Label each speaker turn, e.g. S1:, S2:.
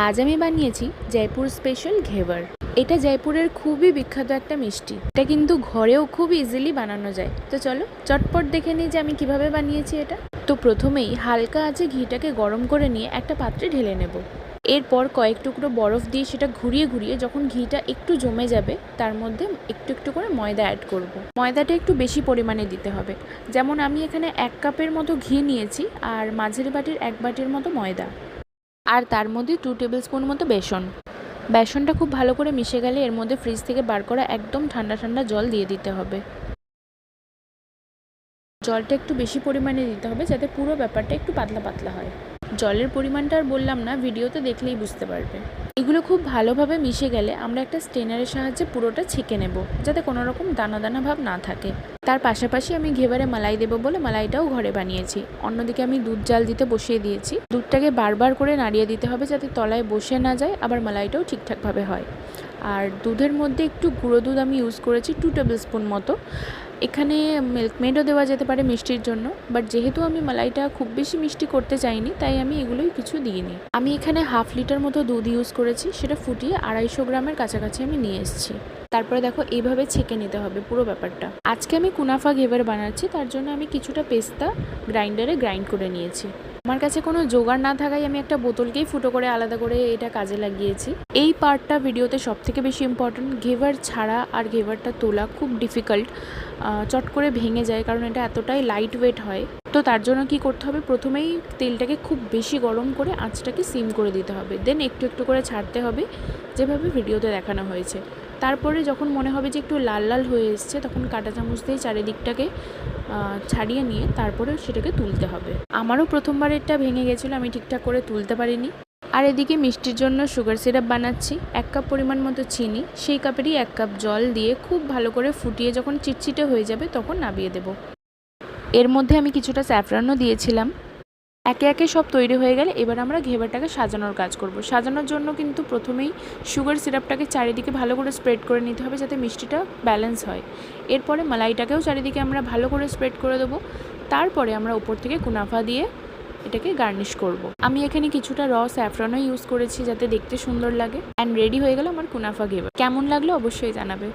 S1: আজ আমি বানিয়েছি জয়পুর স্পেশাল ঘেভার। এটা জয়পুরের খুবই বিখ্যাত একটা মিষ্টি। এটা কিন্তু ঘরেও খুব ইজিলি বানানো যায়। তো চলো চটপট দেখে নিই যে আমি কিভাবে বানিয়েছি এটা। তো প্রথমেই হালকা আঁচে ঘিটাকে গরম করে নিয়ে একটা পাত্রে ঢেলে নেব। এরপর কয়েক টুকরো বরফ দিয়ে সেটা ঘুরিয়ে ঘুরিয়ে যখন ঘিটা একটু জমে যাবে তার মধ্যে একটু একটু করে ময়দা অ্যাড করব। ময়দাটা একটু বেশি পরিমাণে দিতে হবে। যেমন আমি এখানে 1 কাপের মতো ঘি নিয়েছি আর মাঝের বাটির 1 বাটির মতো ময়দা, আর তার মধ্যে 2 টেবিল স্পুন মতো বেসনটা খুব ভালো করে মিশে গেলে এর মধ্যে ফ্রিজ থেকে বার করা একদম ঠান্ডা ঠান্ডা জল দিয়ে দিতে হবে। জলটা একটু বেশি পরিমাণে দিতে হবে যাতে পুরো ব্যাপারটা একটু পাতলা পাতলা হয়। জলের পরিমাণটা আর বললাম না, ভিডিওতে দেখলেই বুঝতে পারবে। এগুলো খুব ভালোভাবে মিশে গেলে আমরা একটা স্ট্রেনারের সাহায্যে পুরোটা ছেঁকে নেব যাতে কোনো রকম দানা দানা ভাব না থাকে। তার পাশাপাশি আমি ঘেভারে মালাই দেবো বলে মালাইটাও ঘরে বানিয়েছি। অন্যদিকে আমি দুধ জাল দিতে বসিয়ে দিয়েছি। দুধটাকে বারবার করে নাড়িয়ে দিতে হবে যাতে তলায় বসে না যায়, আবার মালাইটাও ঠিকঠাকভাবে হয়। আর দুধের মধ্যে একটু গুঁড়ো দুধ আমি ইউজ করেছি 2 টেবিল স্পুন মতো। এখানে মিল্কমেডও দেওয়া যেতে পারে মিষ্টির জন্য, বাট যেহেতু আমি মালাইটা খুব বেশি মিষ্টি করতে চাইনি তাই আমি এগুলোই কিছু দিইনি। আমি এখানে 1/2 লিটার মতো দুধ ইউজ করেছি, সেটা ফুটিয়ে 250 গ্রামের কাছাকাছি আমি নিয়ে এসেছি। তারপরে দেখো এইভাবে ছেঁকে নিতে হবে পুরো ব্যাপারটা। আজকে আমি কুনাফা ঘেভার বানাচ্ছি, তার জন্য আমি কিছুটা পেস্তা গ্রাইন্ডারে গ্রাইন্ড করে নিয়েছি। আমার কাছে কোনো জোগাড় না থাকায় আমি একটা বোতলকেই ফুটো করে আলাদা করে এটা কাজে লাগিয়েছি। এই পার্টটা ভিডিওতে সবথেকে বেশি ইম্পর্টেন্ট। ঘেভার ছাড়া আর ঘেভারটা তোলা খুব ডিফিকাল্ট, চট করে ভেঙে যায় কারণ এটা এতটাই লাইট ওয়েট হয়। তো তার জন্য কি করতে হবে, প্রথমেই তেলটাকে খুব বেশি গরম করে আঁচটাকে সিম করে দিতে হবে, দেন একটু একটু করে ছাড়তে হবে যেভাবে ভিডিওতে দেখানো হয়েছে। তারপরে যখন মনে হবে যে একটু লাল লাল হয়ে এসছে তখন কাঁটা চামচ দিয়ে চারিদিকটাকে ছাড়িয়ে নিয়ে তারপরে সেটাকে তুলতে হবে। আমারও প্রথমবার এটা ভেঙে গেছিলো, আমি ঠিকঠাক করে তুলতে পারিনি। আর এদিকে মিষ্টির জন্য সুগার সিরাপ বানাচ্ছি। 1 কাপ পরিমাণ মতো চিনি, সেই কাপেরই 1 কাপ জল দিয়ে খুব ভালো করে ফুটিয়ে যখন চিটচিটে হয়ে যাবে তখন নামিয়ে দেব। এর মধ্যে আমি কিছুটা স্যাফরানও দিয়েছিলাম। একে একে সব তৈরি হয়ে গেলে এবার আমরা ঘেভারটাকে সাজানোর কাজ করব। সাজানোর জন্য কিন্তু প্রথমেই সুগার সিরাপটাকে চারিদিকে ভালো করে স্প্রেড করে নিতে হবে যাতে মিষ্টিটা ব্যালেন্স হয়। এরপরে মালাইটাকেও চারিদিকে আমরা ভালো করে স্প্রেড করে দেবো। তারপরে আমরা উপর থেকে কুনাফা দিয়ে এটাকে গার্নিশ করব। আমি এখানে কিছুটা স্যাফরনও ইউজ করেছি যাতে দেখতে সুন্দর লাগে। অ্যান্ড রেডি হয়ে গেল আমার কুনাফা ঘেভার। কেমন লাগলো অবশ্যই জানাবে।